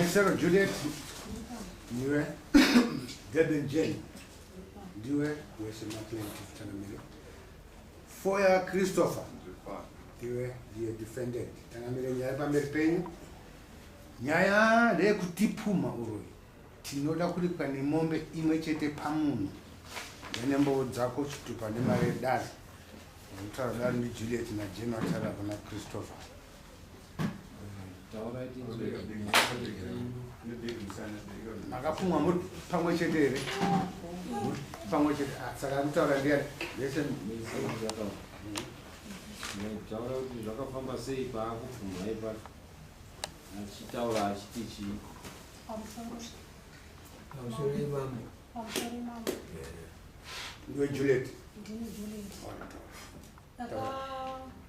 Yesari Juliet, ndiwe Deben Jane, ndiwe Wese Maclean Tanamiro. Foya Christopher, ndiwe defended. Tanamiro Nyaya pamberi Nyaya lekutipuma uroi. Tinoda kulipa ni mombe imwe chete pamunhu. Nembo dzako chitupa nemare dare. Utaura ni Juliet na Jane watara kuna Christopher. Makapumwa muri pamwe chete here. Pamwe chete saka mutaura ndiani. Listen. Taura kuti zvakafamba sei paakupfuma ipa achitaura achitichi Ndiwe Juliet. Ndini Juliet.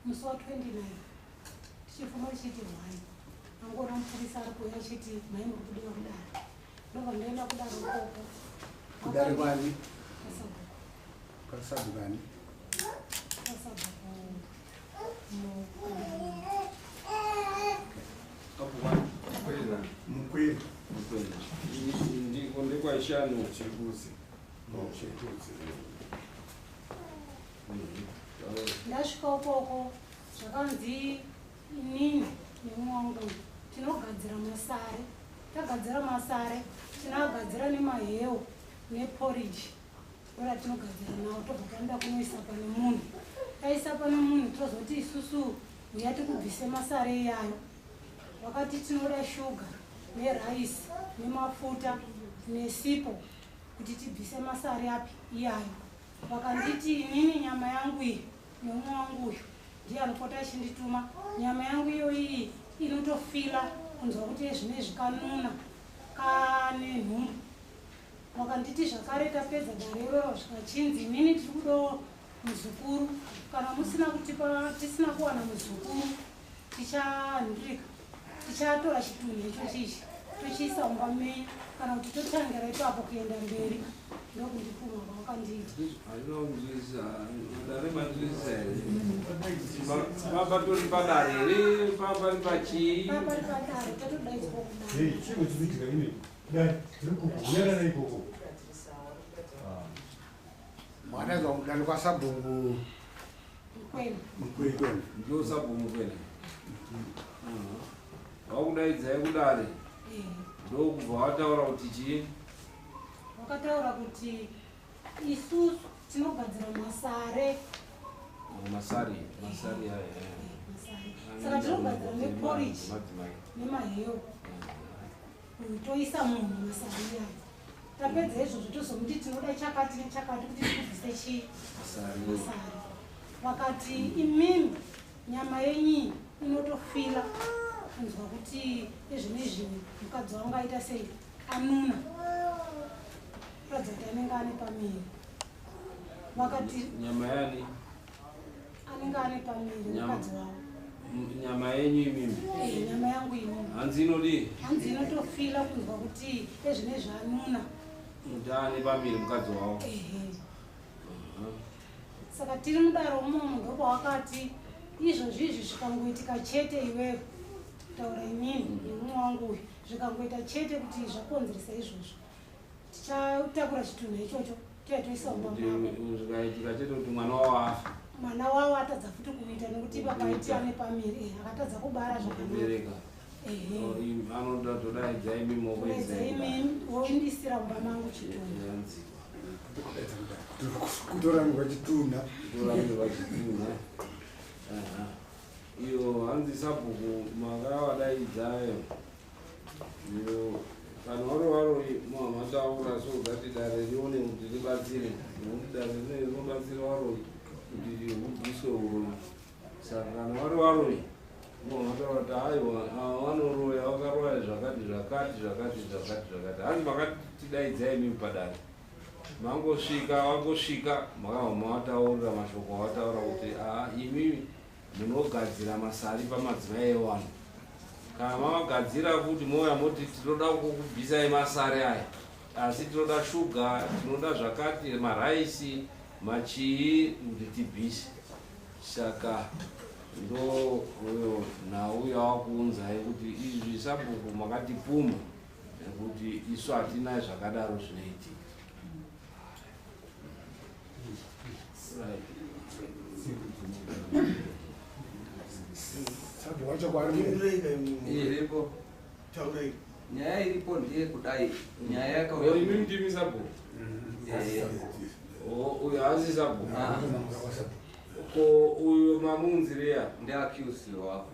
Musi wa 29 tichifuma tichiti mhai angona mupurisa ari kuuya achiti mhai muri kudiwa kudare ndobva ndaenda kudare ukoko Kudare kwani? Kasabukani. Mukwiri. ndiko ndekwaishanu chikuzi ndasvika ukoko zvakanzi inini nemumwe wangu tinogadzira masare. Tagadzira masare tinagadzira nemahewu neporridge ora tinogadzira nawo tobva taenda kunoisa pane munhu. Taisa pane munhu tozoti isusu uya tikubvise masare iyayo. Wakati tinoda shuga neraisi nemafuta nesipo kuti tibvise masare api iyayo. Vakanditi inini nyama yangu iyi nemumwe wangu uyu ndiye anopota achindituma nyama yangu iyo iyi inotofila kunzwa kuti zvinezvi kanuna kane nhumbu. Vakanditi zvakare tapedza dare iroro zvikachinzi inini tiri kudawo muzukuru kana musina kutipa tisina kuwana muzukuru tichanhirika tichatora chitunhu icho chichi tochiisa mumba menyu kana kuti totangira ipapo kuenda mberi ndokundipfuma kwavakandiita. handinomunzwisa dare manzwisa here papatori padare here papari pachii papari padare tatodaidzwa kudare Mwana kudare kwasabhungu mukwena ndo sabhumu kwene wakudaidzai kudare ndokubva wataura kuti chii wakataura kuti isusu tinogadzira masare masari aya saka tinogadzira neporridge nemahewu toisa munhu masare iyayo. Tapedza izvozvo tozomuti tinoda chakati nechakati kuti tikubvise chii masare. Vakati imimi nyama yenyu inotofila kunzwa kuti ezvinezvi mukadzi wangu aita sei anuna kuratidza kuti anenge ane pamiri. Vakati nyama yani anenge ane pamiri mukadzi wavo nyama yenyu imimi nyama yangu imimi hanzi inodii hanzi inotofila kunzwa kuti ezvinezvi anuna kuti ane pamiri mukadzi wavo. Saka tiri mudaro umomo ndopa wakati izvozvizvi zvikangoitika chete iwewe taura inini nemumwe wangu uyu zvikangoita chete kuti zvakonzeresa izvozvo tichatakura chitunhu ichocho toisa zvikaitika chete kuti mwana wavo afa mwana wavo atadza futi kuita nekuti papaiti ane pamiri akatadza kubara zvakanaka anoda todaidzai mimi woindisira mumba mangu chitunhu kutorambirwa chitunha iyo hanzi sabhuku makavadaidzayo iyo kana waro mataura sogati dare rione kuti ribatsire nokuti dare rinobatsira waroi kuti ubviswe uroi. Saka kana waroi mataura kuti aiwa vanoroya vakaroya zvakati hanzi makatidaidzai mimi padare wangosvika makavamataurira mashoko avataura kuti imi munogadzira masari pamadzimai evanhu kana mavagadzira kuti mouya moti tinoda kukubvisai masari aya asi tinoda shuga tinoda zvakati maraisi machii kuti tibvise. Saka ndo nhau yawakuunzai kuti izvi sabhuku makatipfuma nekuti isu hatina zvakadaro zvinoitika. iripo nyaya iripo ndiye kudai nyaya yakauimimtimi sabhuku uyo haasi sabhuku ko uyo mamunzireya ndeaccuse wako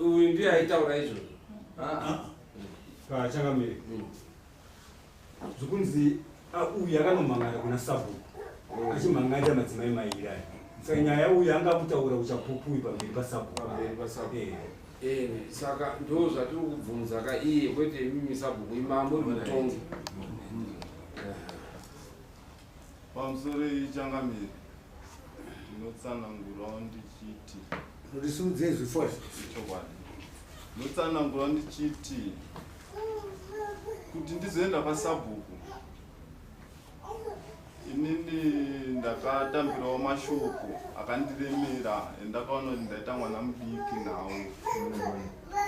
uyu ndiye aitaura izvozvo changamire zvokunzi uyu akanomhangana kuna sabhuku achimhangaita madzimai mairani saka nyaya uyu angamutaura uchapupui pamberi pasabhuku. Saka ndo zvatiri kubvunza ka iye kwete mimi sabhuku imambo mutongi pamusoro ichangamire ndinotsanangurawo ndichiti ndisudze zvifo chokwadi ndinotsanangurawo ndichiti kuti ndizoenda pasabhuku inini ndakatambirawo mashoko akandiremera endakaona kuti ndaita mwana mudiki nawo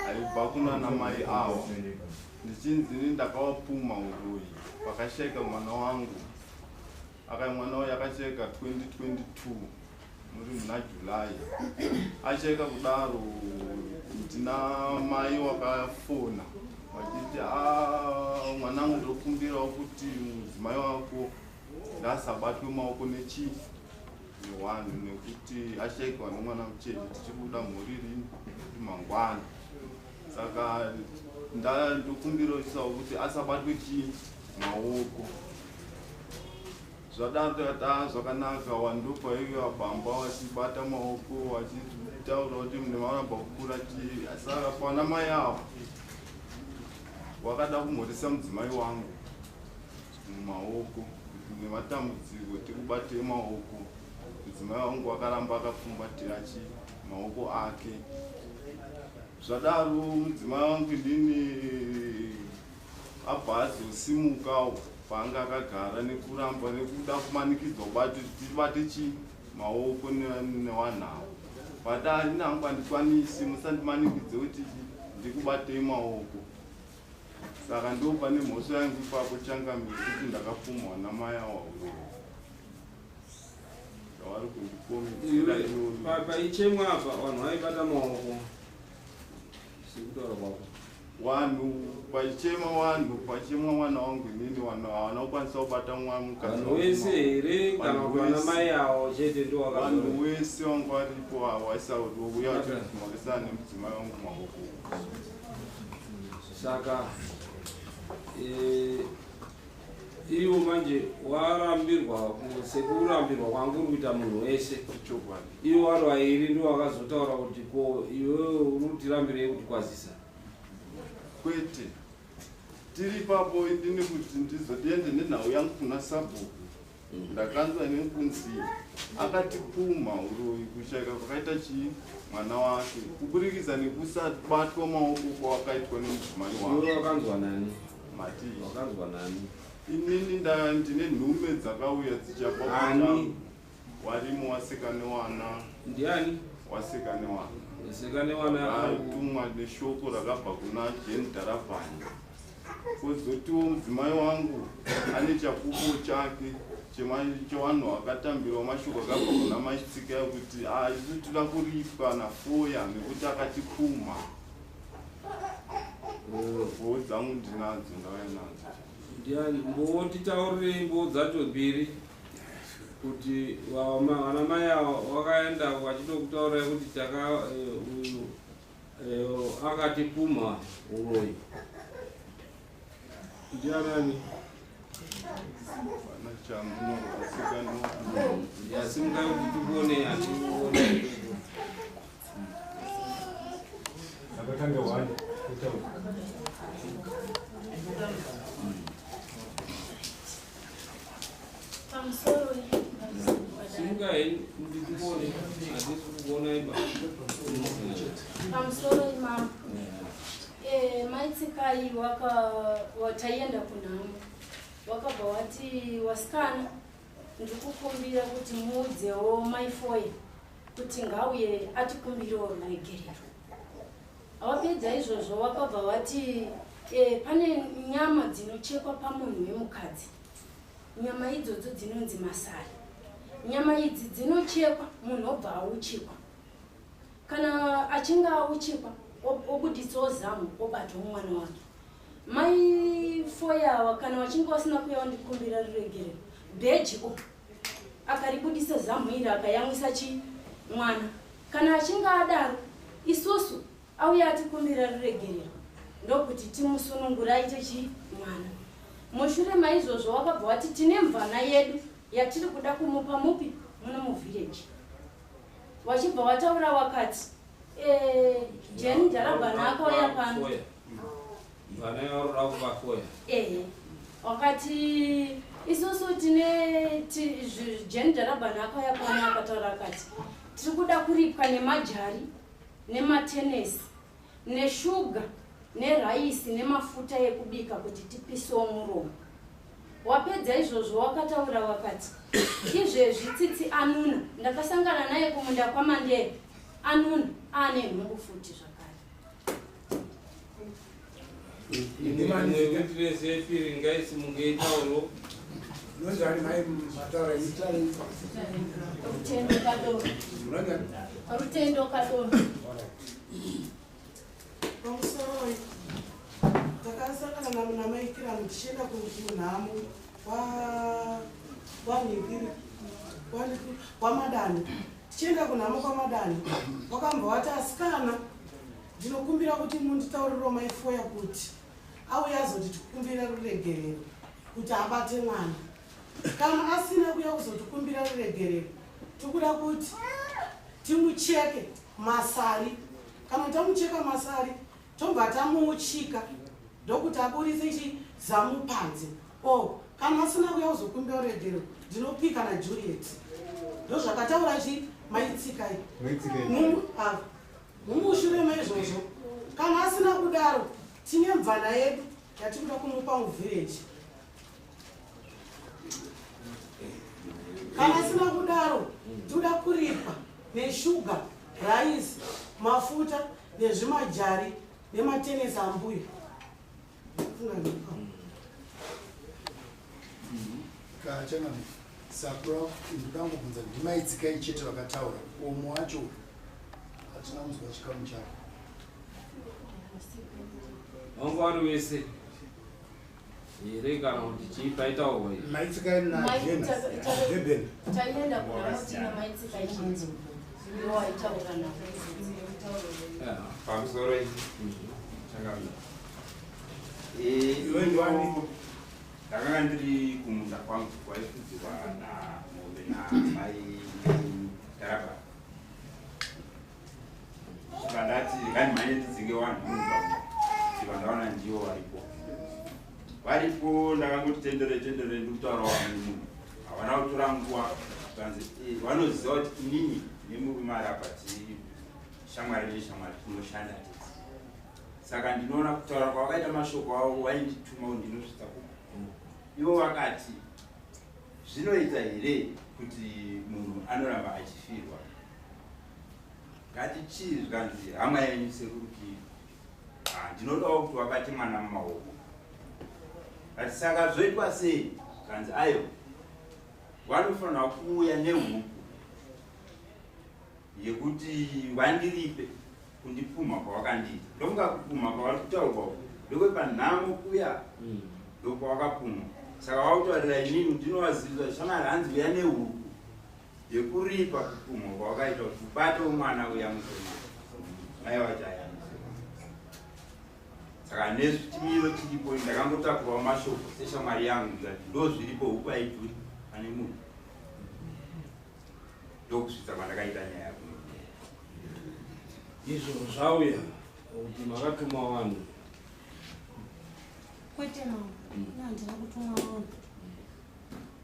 aibva kunana mai avo ndichinzi ndakawapuma uroyi vakasheka mwana wangu mwana wayo akacheka 2022 muri muna Julai acheka kudaro ndina mai wakafona vachiti mwanangu ndokumbirawo kuti mudzimai wako ndasabatwe maoko newanhu nekuti ashekwa nomwana mucheche tichibuda mhuri rini mangwana saka ndokumbirawo kuti asabatwe maoko zvadaro zvakanaka wandopa iyo abamba wachibata maoko wachitaura kuti nemaramba kukura saka pana mai avo wakada kumhoresa mudzimai wangu mumaoko nematambudziko tikubate maoko mudzimai wangu wakaramba akapfumbatira maoko ake zvadaro mudzimai wangu ndini abva azosimukawo paanga akagara nekuramba nekuda kumanikidzwa tibate maoko newanhavo but handina hangu handikwanisi musandimanikidze kuti ndikubatei maoko saka ndo pane mhosva yangu ipapo changamire kuti ndakapfumwa namai awauro zvavari kundikomisa paichemwa apa vanhu vaibata maoko sekutaura kwako wanhu pachemwa mwana wangu inini wanhu havana kukwanisa kubata vanhu wese here kana vana mai avo chete ndo vanhu wese wangu varipo waisauya vachimhoresana nemudzimai wangu maoko saka iwo manje warambirwa sekurambirwa kwangu uri kuita munhu wese iwo vari vairi ndo vakazotaura kuti ko iwewe uri kutirambirei kuti kwazisa kwete tiri papo idini kuti ndizodiende nenhau yangu kuna sabhuku ndakanzwa nekunzi akatipuma uroyi kushaika kwakaita mwana wake kuburikidza nekusabatwa maoko kwawakaitwa nemudzimai wake. Wakanzwa nani? Mati wakanzwa nani? Inini ndine nhume dzakauya dzichapa ani warimo wasekane wana. Ndiani? Wasekane wana. Wasekane wana aitumwa neshoko rakabva kuna Jeni Darabhani. Kozotiwo mudzimai wangu ane chapupo chake chevanhu vakatambirwa mashoko akabva kuna maitsika kuti isu toda kuripwa nafoya nekuti akatipuma. Mbowo dzangu ndinadzo ndauya nadzo. Ndiani mbowo titaurirei mbowo dzacho mbiri kuti vana mai avo vakaenda vachitokutaurirai kuti akatipuma uroyi. Ndiani? Yasimkai kuti tikuone atikuone. Akatanga wani simkai ndikuone atikuona iba. Pamusoro imam. Maitsikai wataienda kunhamo. Wakabva wati wasikana ndikukumbira kuti muudzewo maifoya kuti ngauye atikumbiriwo maegerero. Awapedza izvozvo wakabva wati pane nyama dzinochekwa pamunhu wemukadzi. Nyama idzodzo dzinonzi masari. Nyama idzi dzinochekwa munhu obva auchikwa. Kana achinge auchikwa obuditsawo zamu obatawo mwana wake. Mai foyawa kana wachinge wasina kuya wandikumbira ruregerero bheji akaribudisa zamu iri akayamwisa mwana. Kana achinge adaro isusu auya atikumbira ruregerero ndokuti timusunungura aite mwana. Mushure maizvozvo wakabva wati tine mvana yedu yatiri kuda kumupa mupi muno muvhireji. Wachibva wataura wakati Jeni Jarabana akauya pano. Mvana yauri kuvafoya. Wakati isusu tine Jeni Jarabana akauya pano akataura akati tiri kuda kuripwa nemajari nematenesi neshuga neraisi nemafuta ekubika kuti tipisewo muromo. Wapedza izvozvo wakataura wakati izvezvi tsitsi anuna ndakasangana naye kumunda kwamandere anuna ane nhumbu futi zvakare. Ndimaniwetiresepiri ngaisi mungeitauro nozvari mai mataura rutendo kadoro pamusoro takasangana namaikira muchienda kunhamo kwamadani. Tichienda kunhamo kwamadani wakambva wati asikana ndinokumbira kuti munditauriro maifoya kuti auya azoti tikumbira ruregerero kuti abate mwana. Kana asina kuya kuzotikumbira ruregerero tikuda kuti timucheke masari. Kana tamucheka masari tobva tamuchika ndokuti aburise zamu panze. Kana asina kuya kuzokumbira ruregerero ndinopika naJuliet. Ndozvakataura maitsika mumushure maizvozvo. Kana asina kudaro tine mvana yedu yatikuda kumupa muvhireji. Kana asina kudaro tikuda kuripwa neshuga, raisi, mafuta nezvimajari nematenesi ambuya. kachana sapura ndangobvunza kuti maitsika ichete vakataura omo wacho hatina kunzwa chikamu chako. wangwari wese here kana kuti chiipaitaurwa maitsika nadeben taienda kunamotina maitsika ichete yoaitaura na pamusoro ndakanga ndiri kumunda kwangu kwaifudziwa namombe namai Daraba. Vandati ngandimhanye ndidzinge vanhu mumugwagwa kuti vandaona ndivo varipo ndakangoti tendere ndikutaura wani munhu havana kutora nguva kanzi vanoziva kuti inini nemurume ari apa tiri shamwari neshamwari tinoshanda tese. Saka ndinoona kutaura kwavakaita mashoko avo vaindituma kuti ndinosvitsa ivo vakati zvinoita here kuti munhu anoramba achifirwa. Ngatichii zvikanzi hama yenyu sekurukiri ndinodawo kuti vabate mwana mumaoko. Kati saka zvoitwa sei? Kanzi ayo vanofanira kuuya nehuku yekuti vandiripe kundipfuma kwavakandiita. Ndofunga kupfuma kwavari kutaurwa ndokwepanhamo kuya ndokwavakapfuma. Saka vakutaurira inini ndinovazivisa shamwari hanzi uya nehuku yekuripa kupfuma kwavakaita kuti ubate mwana uya musoma mai vacho aya musoma. Saka nezvitimiro chiripo ndakangotakurwa mashoko seshamwari yangu ndikati ndo zviripo huku aidhuri pane munhu. Ndokusvitsa kwandakaita nyaya yako izvo zvauya kuti makatuma vanhu kwete mama nandina kutuma vanhu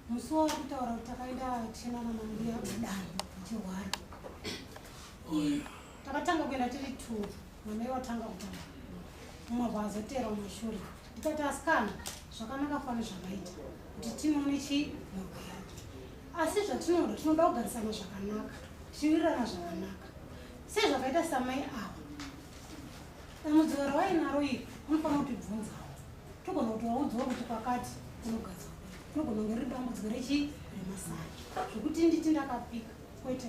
musi wakutaura kuti takaenda tichina namanguya kudani chirwara takatanga kuenda tiri 2 mamai watanga kutanga mumwe vazotera mumashure ndikati asikana zvakanaka fani zvakaita kuti tinoone chimwe asi zvatinoda tinoda kugarisana zvakanaka tichiwirirana zvakanaka sezvakaita samai ava dambudziko rawainaro iri unofanira kutibvunzawo togona kuti waudzawo kuti kwakati unogadzwa unogona kunge riri dambudziko remasai zvokuti nditi ndakapika kwete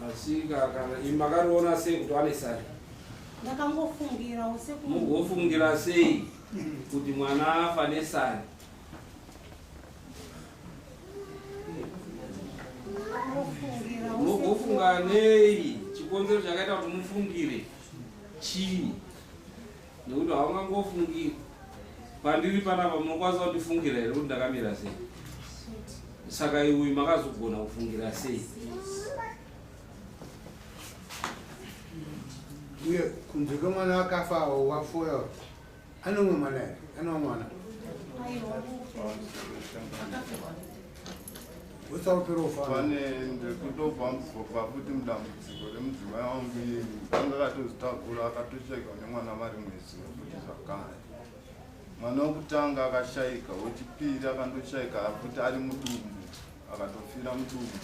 asi kana makariona sei kuti wane sari ndakangofungirawo mugofungira sei kuti mwana afa nesari mugofunga nei chikonzero chakaita kuti mufungire chii nekuti haungangofungiri pandiri panapa munokwanisa kutifungira here kuti ndakamira sei saka iwe makazogona kufungira sei uye kunze kwemwana akafawo wafoya anomwe mwana here anomwe mwana pane ndikutobva mubva futi mudambudziko remudzimai wangu iyeni anga akatozitakura akatoshayika nemwana vari mwezi futi zvakare mwana wokutanga akashayika wechipiri akandoshayika futi ari mudumbu akatofira mudumbu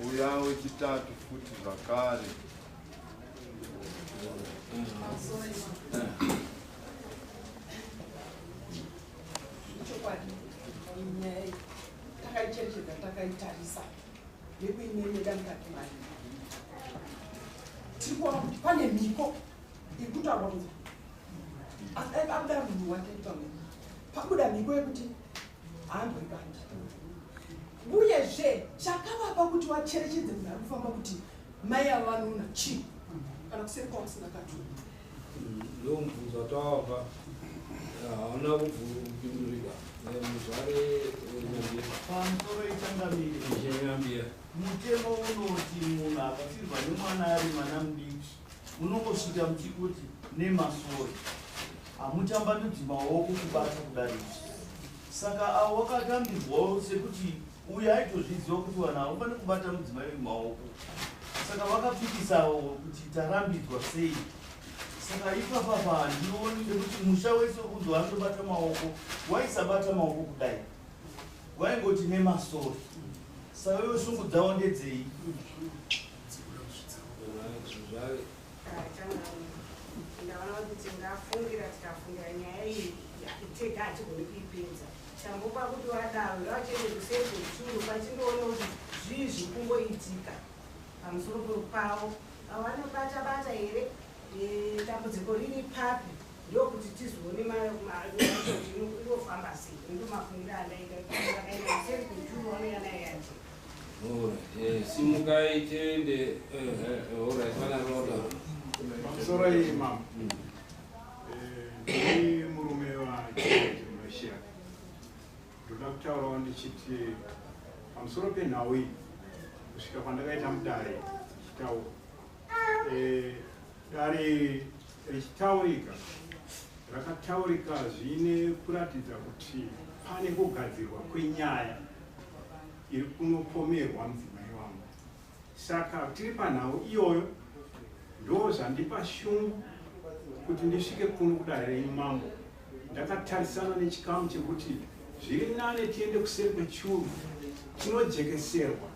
uya wechitatu futi zvakare takaicherechedza takaitarisa nekuimene damukakimai tiri kuona kuti pane mhiko ikutaurwa kunzi abuda munhu wake pamwe pabuda mhiko yekuti haamboibandi uyezve chakavapa kuti wacherechedze munhu ari kufamba kuti mai ava vanona chii kana kuseri kwausina katuni ndo mubvunzo watawapa hauna kupindurika muzvare pamusoro itangamirenyambira mutemo unoti munhu akafirwa nemwana ari mwana mudiki munongosvika muchikuti nemasoro hamutambanudzi maoko kubata kudariki saka avo wakatambirwawo sekuti uyo aitozviziva kuti vanhu havafani kubata mudzimai wemaoko saka vakapikisawo kuti tarambidzwa sei saka ipapapa handioni nekuti musha wese kunzi vanotobata maoko waisabata maoko kudai waingoti nemasoro saka iwe shungu dzavo ndedzei ndaona kuti tingafungira tikafungira nyaya iyi tega hatigoni kuipedza chambopa kuti wadaro vachiende kusezi churu pachindoona kuti zvii zvikungoitika pamusoro pavo avanobata here dambudziko riri papi ndokuti tizoone inofamba sei ndo mafungiro andaikaakaenda kuseri kwechuru anoyanayaje simukai tiende fanarota pamusoro iyi mama ndiri murume wachimashira ndoda kutaurawo ndichiti pamusoro penhau iyi kusvika kwandakaita mudare chitaura dare richitaurika rakataurika zvine kuratidza kuti pane kugadzirwa kwenyaya iri kunopomerwa mudzimai wangu saka tiri panhau iyoyo ndo zvandipa shungu kuti ndisvike kuno kudare renyu mambo ndakatarisana nechikamu chekuti zviri nane tiende kuseri kwechuru tinojekeserwa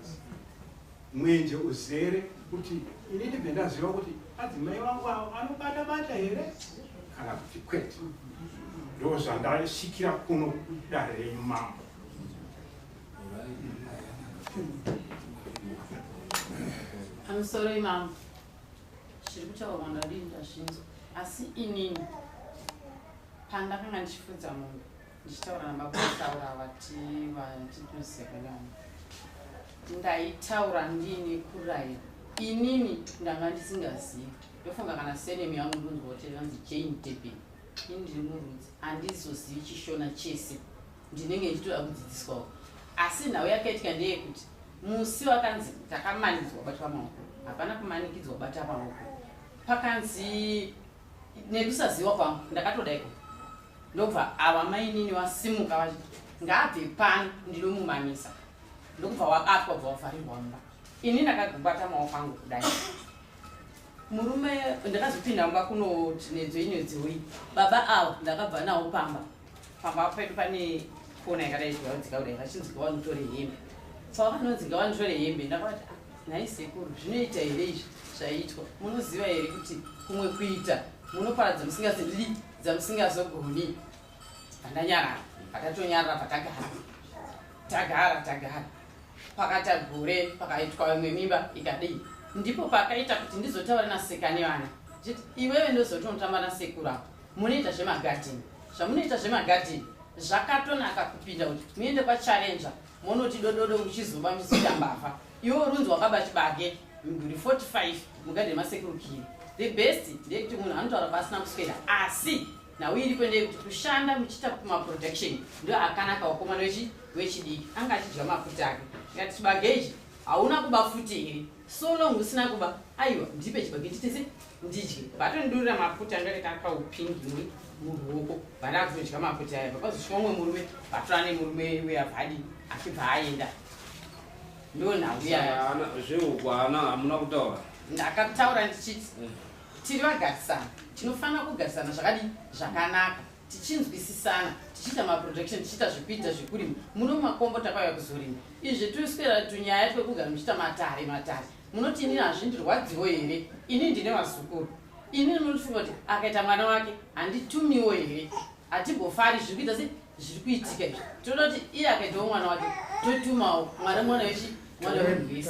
mwenje uzere kuti ini ndibve ndaziva kuti adzimai vangu avo anobata here kana kuti kwete ndo zvandasvikira kuno dare renyu mambo amusoro imambo zviri kutaurwa ndadii ndazvinzwa asi inini pandakanga ndichifudza munhu ndichitaura namakusaura vatinosekundamo ndaitaura ndiine kurayira inini ndanga ndisingazivi ndofunga kana senemi yangu ndunzwa hoteli vanzi jane debin ini ndiri murudzi handizozivi chishona chese ndinenge ndichitoda kudzidziswawo asi nhau yakaitika ndeyekuti musi wakanzi takamanikidzwa kubata pamaoko hapana kumanikidzwa kubata pamaoko pakanzi nekusaziva kwangu ndakatodaiko ndobva ava mainini wasimuka vachiti ngaabve pano ndinomumamisa ndokubva wabatwa bva wavharirwa mumba ini ndakagubata maoko angu kudai murume ndakazopinda mumba kunoti nedzwenyodziwei baba avo ndakabva nawo pamba pedu pane kona yakadaizwa dzika kudai vachinzwa vanotore hembe pavanonzi ngavanditore hembe ndakavati nhai sekuru zvinoita here izvi zvaitwa munoziva here kuti kumwe kuita munoparadza musingazii dzamusingazogoni pandanyarara patatonyarara patagara pakata gore pakaitwa imwe mimba ikadii ndipo pakaita kuti ndizotaura nasekane vana chiti iwewe ndozotonotamba nasekuru apo munoita zvemagadheni zvamunoita zvemagadheni zvakatonaka kupinda kuti muende pachallenja monoti dododo uchizoba musitambavha iwe urunzi wakabachibage mguri 45 mugadheni masekuru kiri the best ndeyekuti munhu anotaura pasina kuswera asi nawe iri kwendei kuti kushanda muchiita kumaprotection ndo akanaka wakomana wechidiki anga achidya mafuta ake ngati chibage ichi hauna kuba futi here so long usina kuba aiwa ndipe chibage chitese ndidye patondidurira mafuta ndorekakaupingi muruoko vana kuzodya mafuta aya pakazosvika umwe murume patorane murume weavhadi achibva aenda ndo nhau yaya zveuku ana hamuna kutaura ndakataura ndichiti tiri vagarisana tinofanira kugarisana zvakadii zvakanaka tichinzwisisana tichiita maprotection tichiita zvekuita zvekurima muno makombo takauya kuzorima izvi zvetiswera tunyaya twekugara muchiita matare munoti inini hazvindirwadziwo here ini ndine vazukuru ini munofunga kuti akaita mwana wake handitumiwo here hatimbofari zviri kuita se zviri kuitika izvi toda kuti iye akaitawo mwana wake totumawo mwana wechi mwana wemvesi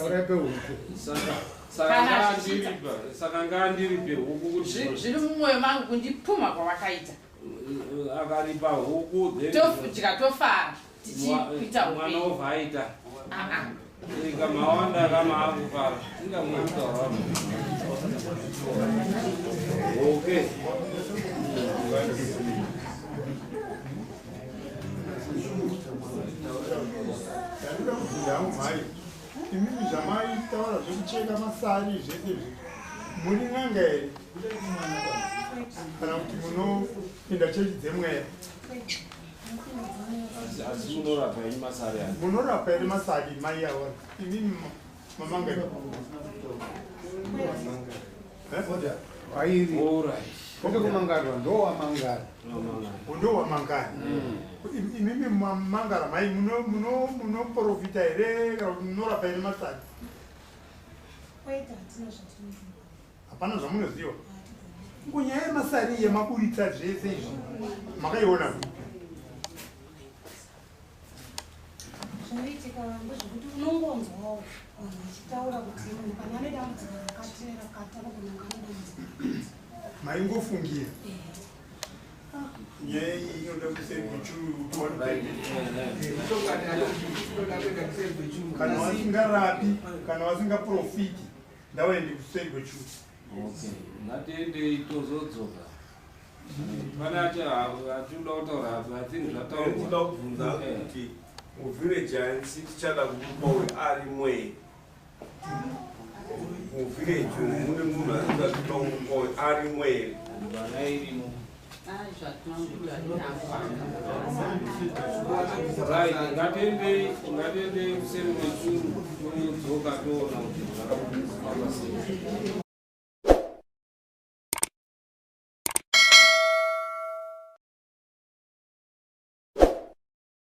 saka ngandiripe huku kuti zviri mumwoyo mangu kundipfuma kwavakaita akaripa huku tofudya tofara tichikuita mwana wobva aita kamawanda kama akufara ingamwekutaura okay imimi zvamaitaura zvekucheka masari zvese muri n'anga here kana kuti munopinda chechi dzemweya asi munorapa ini masari aya munorapa here masari mai ava imimi mamanga wairi kwete kumangarwa ndowamangara ndowamangara imimi mamangara mai munoprofita here kana kuti munorapa here masari hapana zvamunoziva kunyaya yemasari yemaburitsa zvese izvi makaiona kuti zvinoitika ndezvekuti unongonzwawo vanhu vachitaura kuti munhu kana ane dambudziko rakati anogonanga nedambudziko maingofungira nyaya iyi inoda kuserikwechukana wasingarapi kana wasingaprofiti ndawaende kuseri kwechuru ngatiendei tozodzoka pane atiuda kutaura athink zvataurwa kubvunza kuti muvhireji hansi tichada kukupa ari mwe muvhireji mune munhu anoda kukupa ari mwe vana irimo ngatiendei kuseri kwechuru todzoka toona kuti